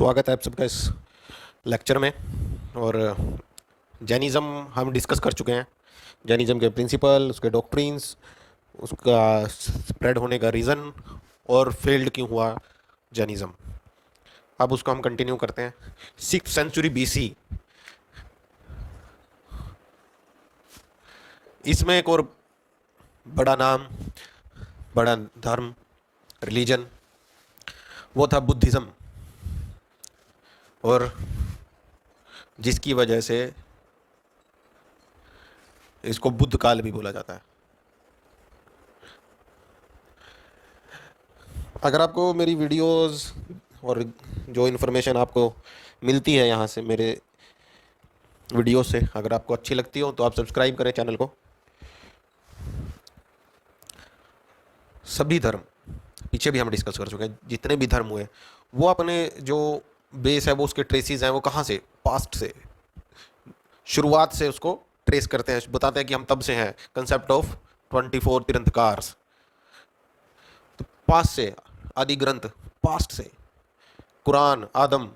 स्वागत है आप सबका इस लेक्चर में। और जैनिज़्म हम डिस्कस कर चुके हैं। जैनिज़्म के प्रिंसिपल, उसके डॉक्ट्रिन्स, उसका स्प्रेड होने का रीज़न और फेल्ड क्यों हुआ जैनिज़्म। अब उसको हम कंटिन्यू करते हैं। 6th सेंचुरी बीसी, इसमें एक और बड़ा नाम, बड़ा धर्म, रिलीजन, वो था बुद्धिज़्म, और जिसकी वजह से इसको बुद्ध काल भी बोला जाता है। अगर आपको मेरी वीडियोस और जो इन्फॉर्मेशन आपको मिलती है यहाँ से, मेरे वीडियो से, अगर आपको अच्छी लगती हो तो आप सब्सक्राइब करें चैनल को। सभी धर्म पीछे भी हम डिस्कस कर चुके हैं, जितने भी धर्म हुए वो अपने जो बेस है, वो उसके ट्रेसिस हैं, वो कहाँ से, पास्ट से, शुरुआत से उसको ट्रेस करते हैं, बताते हैं कि हम तब से हैं। कंसेप्ट ऑफ 24 तीर्थंकार, तो पास्ट से, आदि ग्रंथ पास्ट से, कुरान, आदम,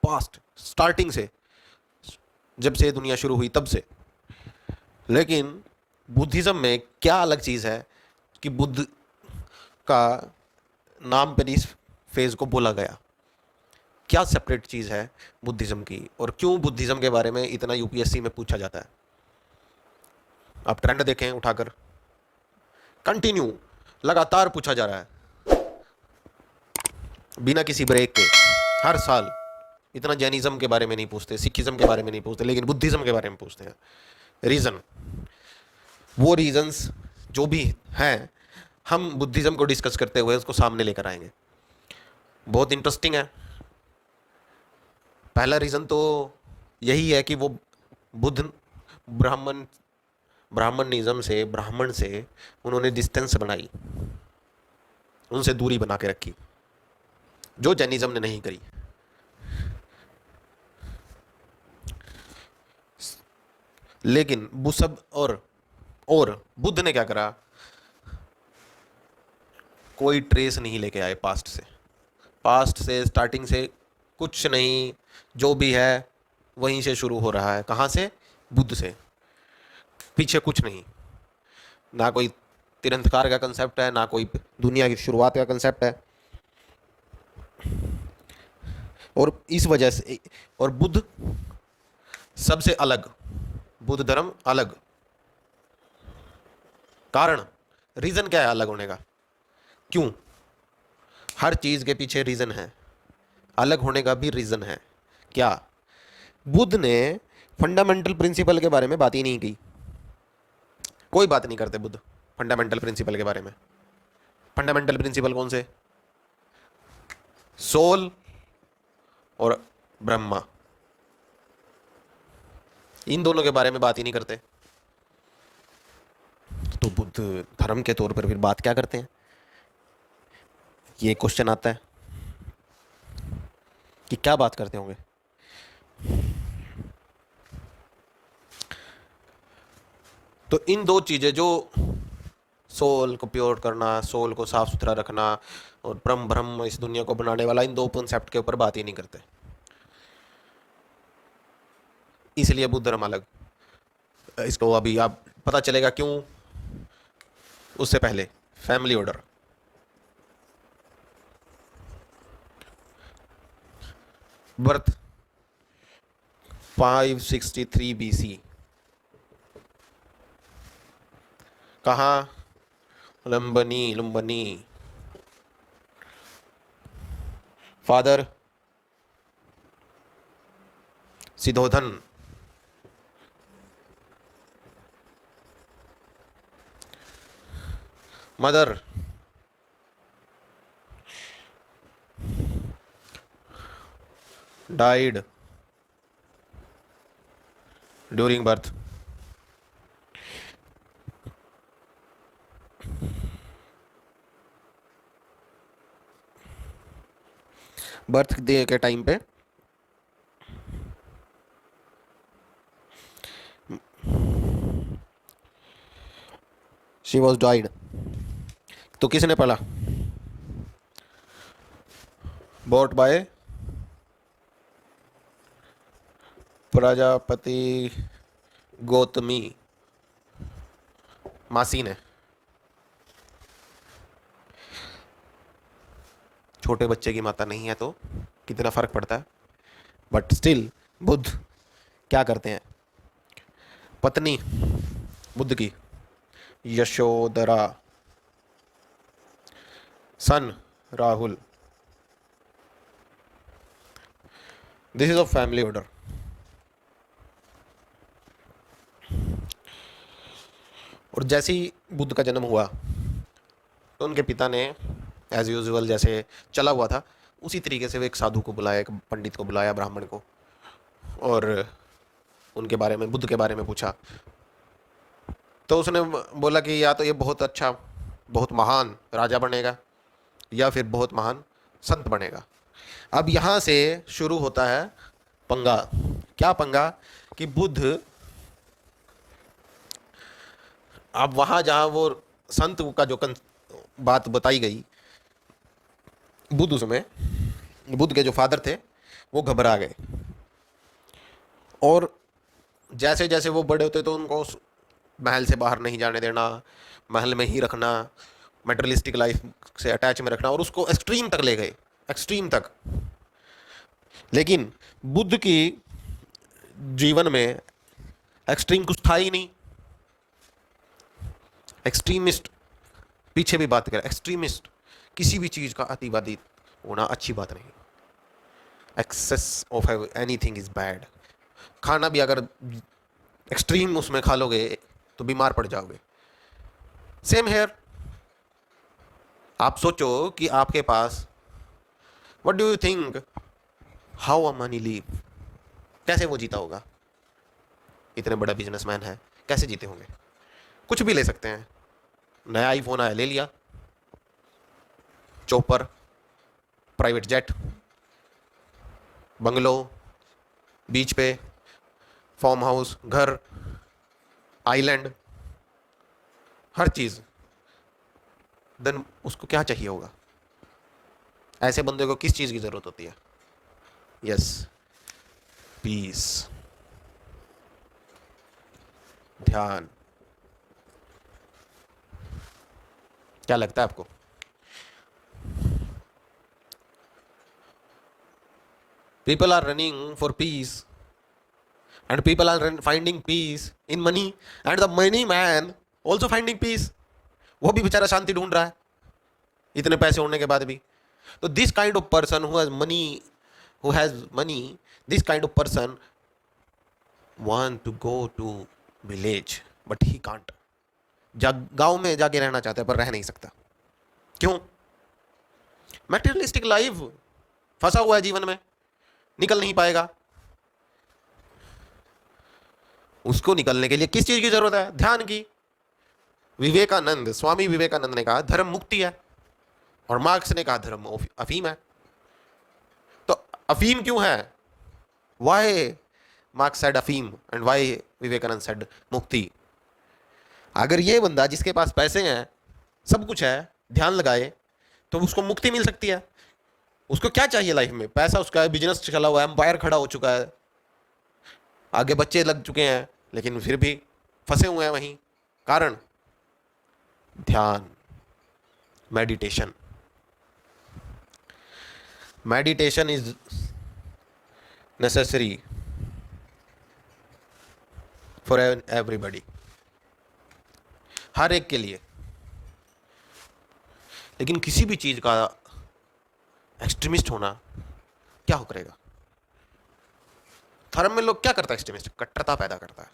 पास्ट, स्टार्टिंग से, जब से दुनिया शुरू हुई तब से। लेकिन बुद्धिज़्म में क्या अलग चीज़ है कि बुद्ध का नाम पर इस फेज को बोला गया, क्या सेपरेट चीज़ है बुद्धिज़्म की, और क्यों बुद्धिज़्म के बारे में इतना यूपीएससी में पूछा जाता है। आप ट्रेंड देखें उठाकर, कंटिन्यू लगातार पूछा जा रहा है बिना किसी ब्रेक के, हर साल। इतना जैनिज़्म के बारे में नहीं पूछते, सिखिज़्म के बारे में नहीं पूछते, लेकिन बुद्धिज़्म के बारे में पूछते हैं। रीज़न, वो रीजंस जो भी हैं, हम बुद्धिज़्म को डिस्कस करते हुए उसको सामने लेकर आएंगे। बहुत इंटरेस्टिंग है। पहला रीज़न तो यही है कि वो बुद्ध ब्राह्मणिज्म से, ब्राह्मण से उन्होंने डिस्टेंस बनाई, उनसे दूरी बना के रखी, जो जैनिज़्म ने नहीं करी। लेकिन वो सब और बुद्ध ने क्या करा, कोई ट्रेस नहीं लेके आए पास्ट से स्टार्टिंग से कुछ नहीं, जो भी है वहीं से शुरू हो रहा है। कहाँ से? बुद्ध से, पीछे कुछ नहीं। ना कोई तीर्थंकार का कंसेप्ट है, ना कोई दुनिया की शुरुआत का कंसेप्ट है। और इस वजह से, और बुद्ध सबसे अलग, बुद्ध धर्म अलग। कारण, रीजन क्या है अलग होने का? क्यों? हर चीज के पीछे रीजन है, अलग होने का भी रीजन है। क्या? बुद्ध ने फंडामेंटल प्रिंसिपल के बारे में बात ही नहीं की। कोई बात नहीं करते बुद्ध फंडामेंटल प्रिंसिपल के बारे में। फंडामेंटल प्रिंसिपल कौन से? सोल और ब्रह्मा, इन दोनों के बारे में बात ही नहीं करते। तो बुद्ध धर्म के तौर पर फिर बात क्या करते हैं? ये क्वेश्चन आता है कि क्या बात करते होंगे। तो इन दो चीज़ें, जो सोल को प्योर करना, सोल को साफ सुथरा रखना, और ब्रह्म ब्रह्म इस दुनिया को बनाने वाला, इन दो कॉन्सेप्ट के ऊपर बात ही नहीं करते। इसलिए बुद्ध धर्म अलग। इसको अभी आप पता चलेगा क्यों। उससे पहले फैमिली ऑर्डर, बर्थ 563 बीसी, कहाँ? Lumbini. Father Siddhodhan, mother died during birth. Birthday के टाइम पे शी वॉज डाइड। तो किसने पढ़ा? बॉट बाय प्रजापति गौतमी मासी ने, छोटे बच्चे की माता नहीं है तो कितना फर्क पड़ता है, बट स्टिल बुद्ध क्या करते हैं, पत्नी बुद्ध की Yashodhara, son Rahul, this is of family order. और जैसे ही बुद्ध का जन्म हुआ तो उनके पिता ने एज यूजुअल जैसे चला हुआ था उसी तरीके से वो एक साधु को बुलाया, एक पंडित को बुलाया, ब्राह्मण को, और उनके बारे में, बुद्ध के बारे में पूछा। तो उसने बोला कि या तो ये बहुत अच्छा, बहुत महान राजा बनेगा या फिर बहुत महान संत बनेगा। अब यहाँ से शुरू होता है पंगा। क्या पंगा कि बुद्ध, अब वहाँ जहाँ वो संत का जो बात बताई गई, बुद्ध उसमें, बुद्ध के जो फादर थे वो घबरा गए, और जैसे जैसे वो बड़े होते तो उनको उस महल से बाहर नहीं जाने देना, महल में ही रखना, मटेरियलिस्टिक लाइफ से अटैच में रखना, और उसको एक्सट्रीम तक ले गए, एक्सट्रीम तक। लेकिन बुद्ध की जीवन में एक्सट्रीम कुछ था ही नहीं। एक्सट्रीमिस्ट, पीछे भी बात करें, एक्सट्रीमिस्ट, किसी भी चीज़ का अतिवादी होना अच्छी बात नहीं। Excess of anything is bad. खाना भी अगर एक्सट्रीम उसमें खा लोगे तो बीमार पड़ जाओगे। सेम हेयर, आप सोचो कि आपके पास, what do you think how a money leave, कैसे वो जीता होगा? इतने बड़ा बिजनेसमैन है, कैसे जीते होंगे? कुछ भी ले सकते हैं, नया आईफोन आया ले लिया, चोपर, प्राइवेट जेट, बंगलो, बीच पे फार्म हाउस, घर, आइलैंड, हर चीज़। देन उसको क्या चाहिए होगा? ऐसे बंदे को किस चीज़ की ज़रूरत होती है? यस, पीस, ध्यान। क्या लगता है आपको? People are running for peace, and people are finding peace in money, and the money man also finding peace. वो भी बेचारा शांति ढूंढ रहा है इतने पैसे होने के बाद भी। तो this kind of person who has money, this kind of person want to go to village, but he can't. गांव में जाके रहना चाहता है पर रह नहीं सकता। क्यों? मटेरियलिस्टिक लाइफ, फंसा हुआ है जीवन में, निकल नहीं पाएगा। उसको निकलने के लिए किस चीज की जरूरत है? ध्यान की। विवेकानंद, स्वामी विवेकानंद ने कहा धर्म मुक्ति है, और मार्क्स ने कहा धर्म अफीम है। तो अफीम क्यों है? वाई मार्क्स सेड अफीम एंड वाई विवेकानंद सेड मुक्ति? अगर ये बंदा जिसके पास पैसे हैं, सब कुछ है, ध्यान लगाए तो उसको मुक्ति मिल सकती है। उसको क्या चाहिए लाइफ में? पैसा उसका है, बिजनेस चला हुआ है, एम्पायर खड़ा हो चुका है, आगे बच्चे लग चुके हैं, लेकिन फिर भी फंसे हुए हैं वहीं। कारण ध्यान, meditation. Meditation is necessary for everybody, हर एक के लिए। लेकिन किसी भी चीज का एक्सट्रीमिस्ट होना क्या हो करेगा? धर्म में लोग क्या करता है? एक्सट्रीमिस्ट कट्टरता पैदा करता है।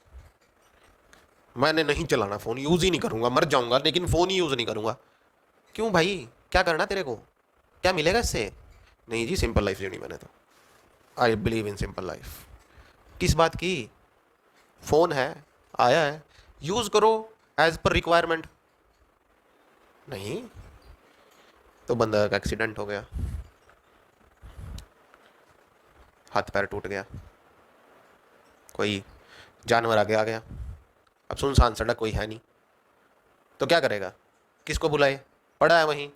मैंने नहीं चलाना फोन, यूज ही नहीं करूंगा, मर जाऊंगा लेकिन फोन ही यूज नहीं करूंगा। क्यों भाई? क्या करना तेरे को? क्या मिलेगा इससे? नहीं जी, सिंपल लाइफ जीनी मैंने तो। I believe in simple life. किस बात की? फोन है, आया है, यूज करो एज पर रिक्वायरमेंट। नहीं तो बंदा का एक्सीडेंट हो गया, हाथ पैर टूट गया, कोई जानवर आगे आ गया, अब सुनसान सड़क, कोई है नहीं, तो क्या करेगा? किसको बुलाए? पड़ा है वहीं,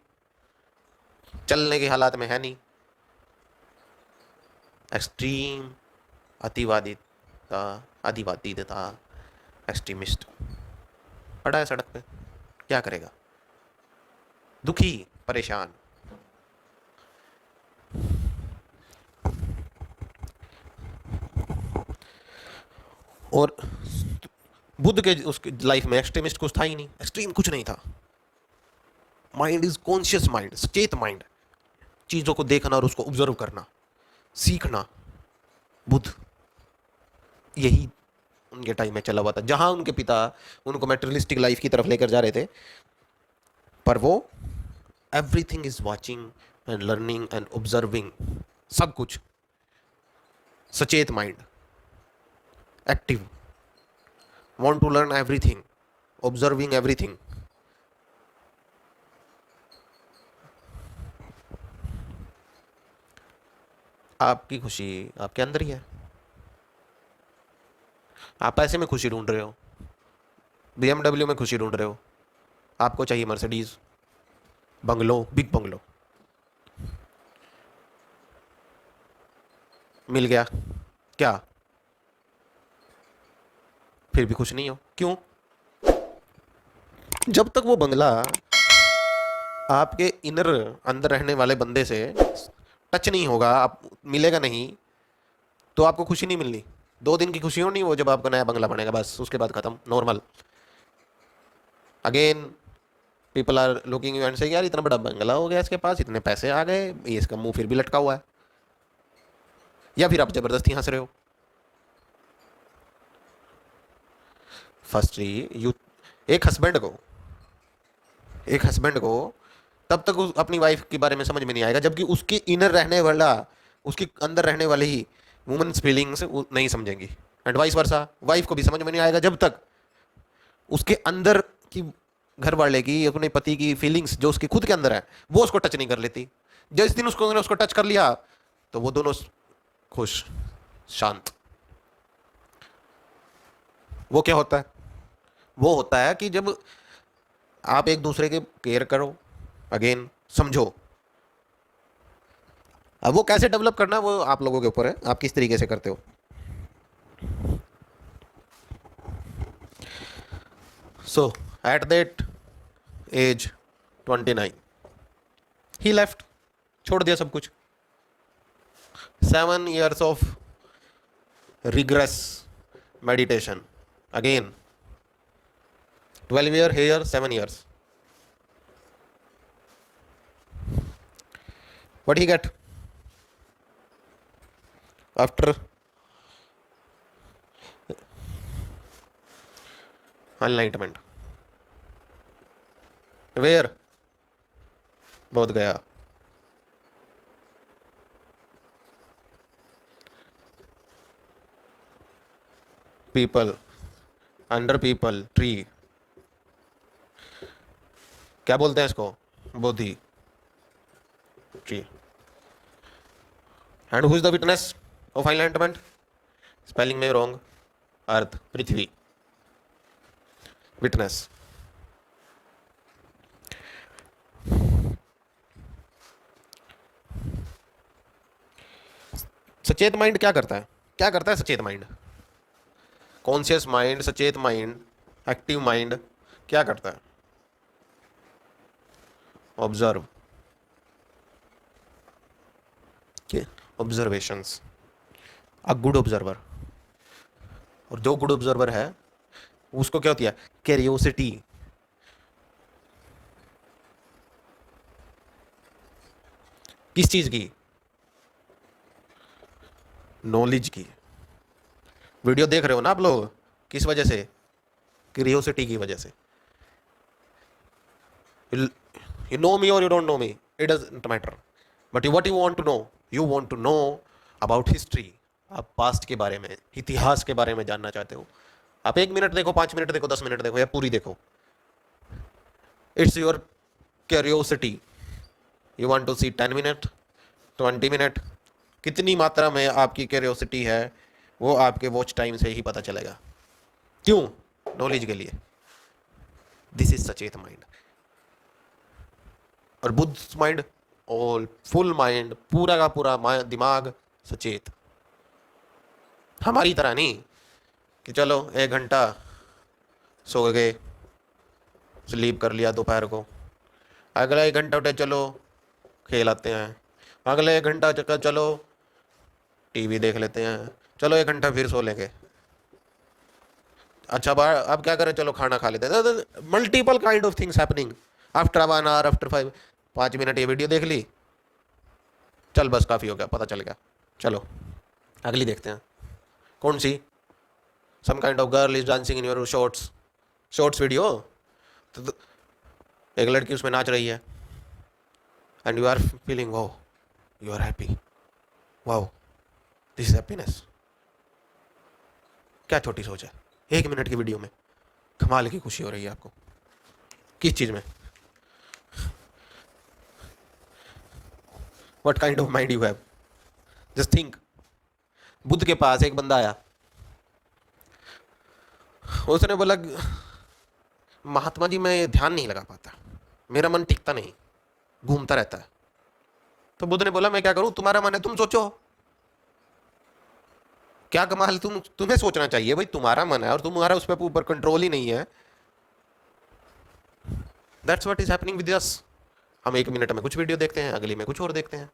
चलने के हालात में है नहीं। एक्सट्रीम, अतिवादी था, आदिवादी था, एक्सट्रीमिस्ट, पड़ा है सड़क पे, क्या करेगा? दुखी, परेशान। और बुद्ध के उसके लाइफ में एक्सट्रीमिस्ट कुछ था ही नहीं, एक्सट्रीम कुछ नहीं था। माइंड इज कॉन्शियस माइंड, सचेत माइंड, चीजों को देखना और उसको ऑब्जर्व करना, सीखना। बुद्ध यही उनके टाइम में चला हुआ था। जहां उनके पिता उनको मेटेरियलिस्टिक लाइफ की तरफ लेकर जा रहे थे, पर वो everything is watching and learning and observing, सब कुछ सचेत mind, active, want to learn everything, observing everything. आपकी खुशी आपके अंदर ही है। आप पैसे में खुशी ढूंढ रहे हो, BMW में खुशी ढूंढ रहे हो, आपको चाहिए मर्सिडीज, बंगलो, बिग बंगलो, मिल गया, क्या फिर भी खुश नहीं हो? क्यों? जब तक वो बंगला आपके इनर अंदर रहने वाले बंदे से टच नहीं होगा, आप मिलेगा नहीं, तो आपको खुशी नहीं मिलनी। 2 दिन की खुशी होनी वो जब आपका नया बंगला बनेगा, बस उसके बाद खत्म, normal. Again people are looking you and से यार इतना बड़ा बंगला हो गया इसके पास, इतने पैसे आ गए, ये इसका मुंह फिर भी लटका हुआ है। या फिर आप जबरदस्ती हंस रहे हो। फर्स्टली यू, एक हस्बैंड को तब तक अपनी वाइफ के बारे में समझ में नहीं आएगा जबकि उसके इनर रहने वाला, उसके अंदर रहने वाली ही वुमेन्स फीलिंग्स नहीं समझेंगी, एंड वाइस वर्सा। वाइफ को भी समझ में नहीं आएगा जब तक उसके अंदर की घर वाले की, अपने पति की फीलिंग्स जो उसके खुद के अंदर है वो उसको टच नहीं कर लेती। जिस दिन उसको टच कर लिया तो वो दोनों खुश, शांत। वो क्या होता है? वो होता है कि जब आप एक दूसरे के केयर करो, अगेन समझो। अब वो कैसे डेवलप करना वो आप लोगों के ऊपर है, आप किस तरीके से करते हो। So at that age 29 he left, छोड़ दिया सब कुछ। 7 years of rigorous meditation, again 12 year here, 7 years. What he get after enlightenment? Where? बोध गया। People, under people, tree, क्या बोलते हैं इसको? Bodhi, tree. And who is the witness of enlightenment? Spelling में रॉन्ग, अर्थ, पृथ्वी, विटनेस। सचेत माइंड क्या करता है? क्या करता है सचेत माइंड? कॉन्शियस माइंड, सचेत माइंड, एक्टिव माइंड क्या करता है? Observe, observations, a good observer. और जो गुड ऑब्जर्वर है उसको क्या होती है? क्यूरियोसिटी। किस चीज की? नॉलेज की। वीडियो देख रहे हो ना आप लोग, किस वजह से? क्यूरियोसिटी की वजह से। You know me or you don't know me, it doesn't matter, but what you want to know, you want to know about history. आप पास्ट के बारे में, इतिहास के बारे में जानना चाहते हो। आप 1 मिनट देखो, 5 मिनट देखो, 10 मिनट देखो, या पूरी देखो, it's your curiosity. You want to see 10 minute, 20 minute, कितनी मात्रा में आपकी क्यूरियोसिटी है वो आपके वॉच टाइम से ही पता चलेगा। क्यों? नॉलेज के लिए। दिस इज सचेत माइंड। और Buddha mind, all full mind, पूरा का पूरा दिमाग सचेत। हमारी तरह नहीं कि चलो 1 घंटा सो गए, स्लीप कर लिया दोपहर को, अगला 1 घंटा उठे चलो खेल आते हैं, अगला 1 घंटा चक्कर चलो टीवी देख लेते हैं, चलो 1 घंटा फिर सो लेंगे, अच्छा अब क्या करें, चलो खाना खा लेते हैं। Multiple kind of things happening after 1 hour, after 5 minute ये वीडियो देख ली, चल बस काफ़ी हो गया, पता चल गया, चलो अगली देखते हैं। कौन सी? Some kind of girl is dancing in your shorts video, तो एक लड़की उसमें नाच रही है and you are feeling wow, you are happy, wow this is happiness. क्या छोटी सोच है, 1 मिनट की वीडियो में कमाल की खुशी हो रही है आपको, किस चीज़ में? What kind of mind you have, just think. Buddha के पास एक बंदा आया, उसने बोला महात्मा जी मैं ध्यान नहीं लगा पाता, मेरा मन टिकता नहीं, घूमता रहता है। तो बुद्ध ने बोला मैं क्या करूं, तुम्हारा मन है तुम सोचो। क्या कमाल, तुम्हें सोचना चाहिए भाई, तुम्हारा मन है और तुम्हारा उस पर ऊपर कंट्रोल ही नहीं है। That's what is happening with us. हम 1 मिनट में कुछ वीडियो देखते हैं, अगली में कुछ और देखते हैं।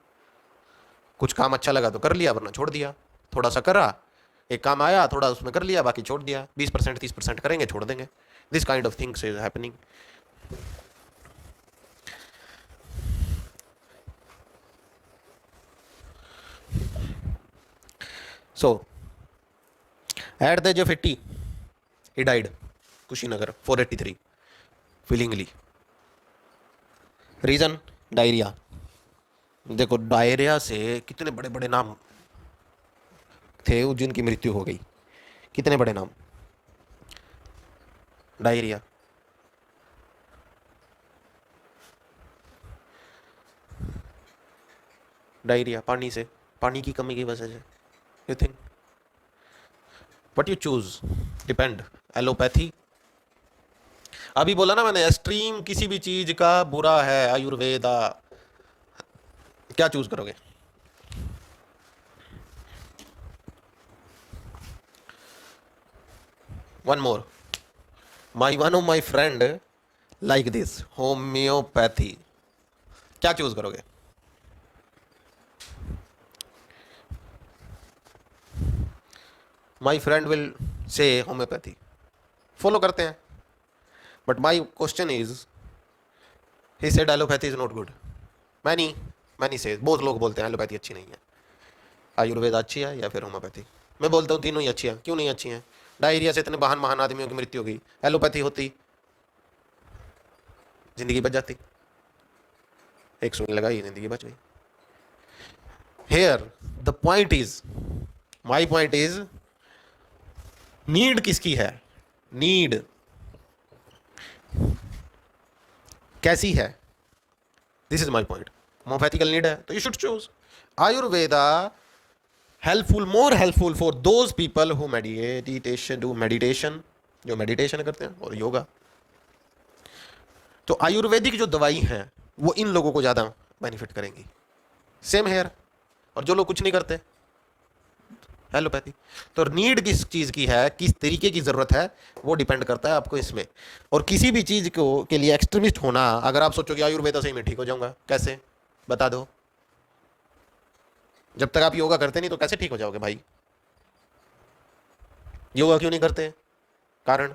कुछ काम अच्छा लगा तो कर लिया, वरना छोड़ दिया। थोड़ा सा करा, एक काम आया थोड़ा उसमें कर लिया, बाकी छोड़ दिया। 20% 30% करेंगे, छोड़ देंगे। This kind of things is happening. So at the age of 80 he died, Kushinagar, 483, willingly। Reason diarrhoea. देखो डायरिया से कितने बड़े बड़े नाम थे जिनकी मृत्यु हो गई, कितने बड़े नाम। डायरिया, डायरिया पानी से, पानी की कमी की वजह से। You think what you choose depend. Allopathy, अभी बोला ना मैंने, एक्सट्रीम किसी भी चीज का बुरा है, आयुर्वेदा, क्या चूज करोगे? One more, one of my friend like this, homeopathy, क्या चूज करोगे? My friend will say homeopathy, follow करते हैं। But my question is, he said allopathy is not good. Many से बहुत लोग बोलते हैं एलोपैथी अच्छी नहीं है, आयुर्वेद अच्छी है या फिर होम्योपैथी। मैं बोलता हूँ तीनों ही अच्छी है। क्यों नहीं अच्छी हैं? डायरिया से इतने महान आदमियों की मृत्यु हो गई, एलोपैथी होती जिंदगी बच जाती। एक सुई लगाई, जिंदगी बच गई। Here the point is, my point is, need किसकी है? नीड कैसी है? This is my point. Homeopathical need है तो you should choose Ayurveda. Helpful, more helpful for those people who meditation, do meditation, जो मेडिटेशन करते हैं, और योगा। तो आयुर्वेदिक जो दवाई है वो इन लोगों को ज़्यादा बेनिफिट करेंगी। सेम हेयर, और जो लोग कुछ नहीं करते, एलोपैथी। तो नीड किस चीज़ की है, किस तरीके की ज़रूरत है, वो डिपेंड करता है आपको इसमें। और किसी भी चीज़ को के लिए एक्सट्रीमिस्ट होना, अगर आप सोचो कि आयुर्वेदा से ही मैं ठीक हो जाऊंगा, कैसे? बता दो। जब तक आप योगा करते नहीं तो कैसे ठीक हो जाओगे भाई? योगा क्यों नहीं करते? कारण,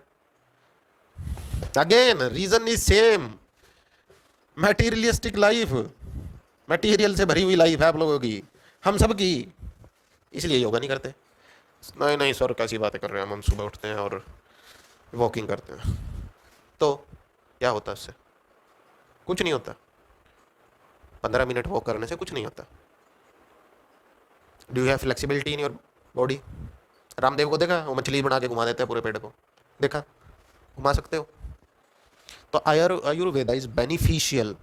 again reason is same. Materialistic life, material से भरी हुई लाइफ है आप लोगों की, हम सब की, इसलिए योगा नहीं करते। नहीं नहीं सर कैसी बातें कर रहे हैं, हम सुबह उठते हैं और वॉकिंग करते हैं, तो क्या होता है उससे? कुछ नहीं होता। 15 मिनट वॉक करने से कुछ नहीं होता। Do you have flexibility in your body? Ramdev को देखा, वो मछली बना के घुमा देते हैं पूरे पेड़ को, देखा? घुमा सकते हो। तो Ayurveda is beneficial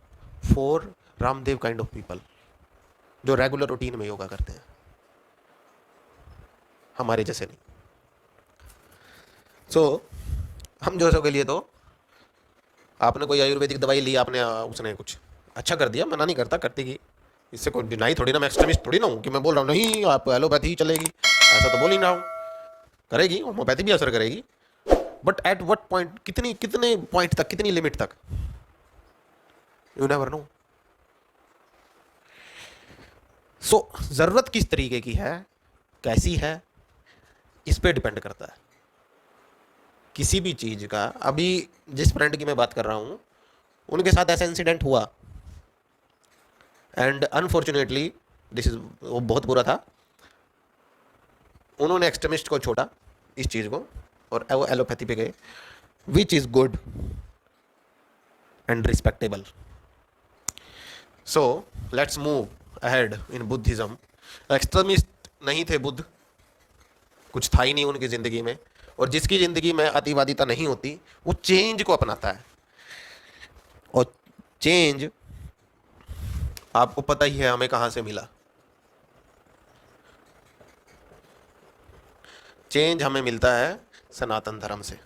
for Ramdev kind of people, जो रेगुलर रूटीन में योगा करते हैं, हमारे जैसे नहीं। हम जो के लिए, तो आपने कोई आयुर्वेदिक दवाई ली, आपने उसने कुछ अच्छा कर दिया, मना नहीं करता, करती की, इससे कोई डिनाई थोड़ी ना, मैं एक्सट्रीमिस्ट थोड़ी ना हूँ कि मैं बोल रहा हूँ नहीं आप एलोपैथी ही चलेगी, ऐसा तो बोल ही ना हूँ। करेगी, होम्योपैथी भी असर करेगी, बट एट व्हाट पॉइंट, कितने पॉइंट तक, कितनी लिमिट तक, यू नेवर नो। सो जरूरत किस तरीके की है, कैसी है, इस पे डिपेंड करता है किसी भी चीज का। अभी जिस फ्रेंड की मैं बात कर रहा हूं, उनके साथ ऐसा इंसिडेंट हुआ एंड अनफॉर्चुनेटली दिस इज, वो बहुत बुरा था। उन्होंने एक्सट्रीमिस्ट को छोड़ा इस चीज़ को और वो एलोपैथी पे गए, which is good and respectable. So let's move ahead in Buddhism. Extremist नहीं थे बुद्ध, कुछ था ही नहीं उनकी ज़िंदगी में, और जिसकी ज़िंदगी में अतिवादिता नहीं होती वो चेंज को अपनाता है। और चेंज आपको पता ही है हमें कहाँ से मिला। चेंज हमें मिलता है सनातन धर्म से,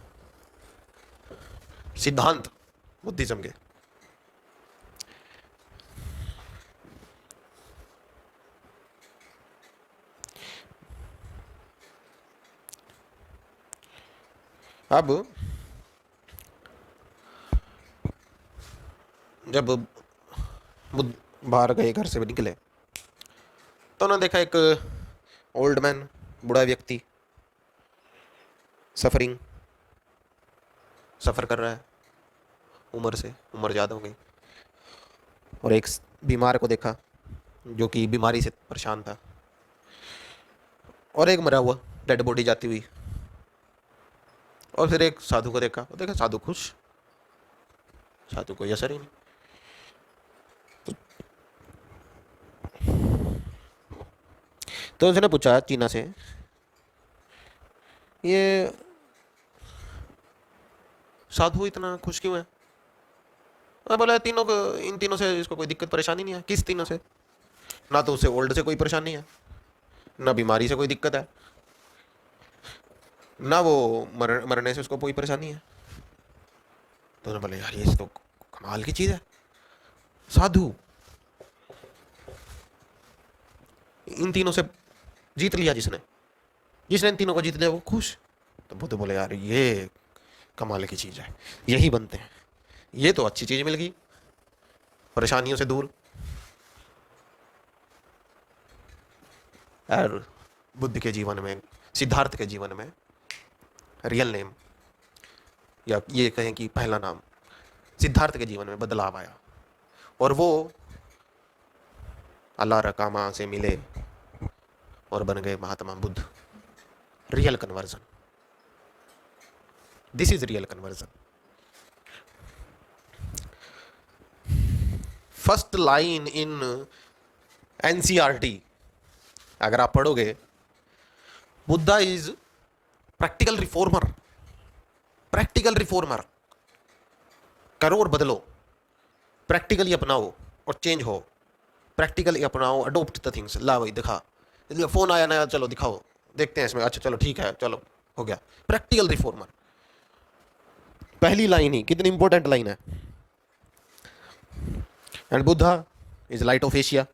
सिद्धांत बुद्धिज्म के। अब जब बुद्ध बाहर गए, घर से निकले, तो उन्होंने देखा एक ओल्ड मैन, बूढ़ा व्यक्ति सफ़र कर रहा है, उम्र ज़्यादा हो गई, और एक बीमार को देखा जो कि बीमारी से परेशान था, और एक मरा हुआ डेड बॉडी जाती हुई, और फिर एक साधु को देखा, और देखा साधु खुश, साधु कोई असर ही नहीं। तो उसने पूछा चीना से, ये साधु इतना खुश क्यों है? मैं बोला तीनों को, इन तीनों से इसको कोई दिक्कत परेशानी नहीं है। किस तीनों से? ना तो उसे ओल्ड से कोई परेशानी है, ना बीमारी से कोई दिक्कत है, ना वो मरने से उसको कोई परेशानी है। तो उन्होंने बोले यार ये तो कमाल की चीज़ है, साधु इन तीनों से जीत लिया, जिसने इन तीनों को जीत लिया वो खुश। तो बुद्ध बोले यार ये कमाल की चीज़ है, यही बनते हैं, ये तो अच्छी चीज़ मिल गई, परेशानियों से दूर। और बुद्ध के जीवन में, सिद्धार्थ के जीवन में रियल नेम, या ये कहें कि पहला नाम, सिद्धार्थ के जीवन में बदलाव आया, और वो अल्लाह रकामा से मिले और बन गए Mahatma Buddha. Real conversion, this is real conversion. First line in NCERT अगर आप पढ़ोगे, Buddha is practical reformer. Practical reformer, करो और बदलो, प्रैक्टिकली अपनाओ और चेंज हो, प्रैक्टिकली अपनाओ, अडोप्ट द थिंग्स। ला भाई दिखा, फोन आया नया, चलो दिखाओ, देखते हैं इसमें, अच्छा चलो ठीक है, चलो हो गया, प्रैक्टिकल रिफॉर्मर। पहली लाइन ही कितनी इंपॉर्टेंट लाइन है। And Buddha is light of Asia.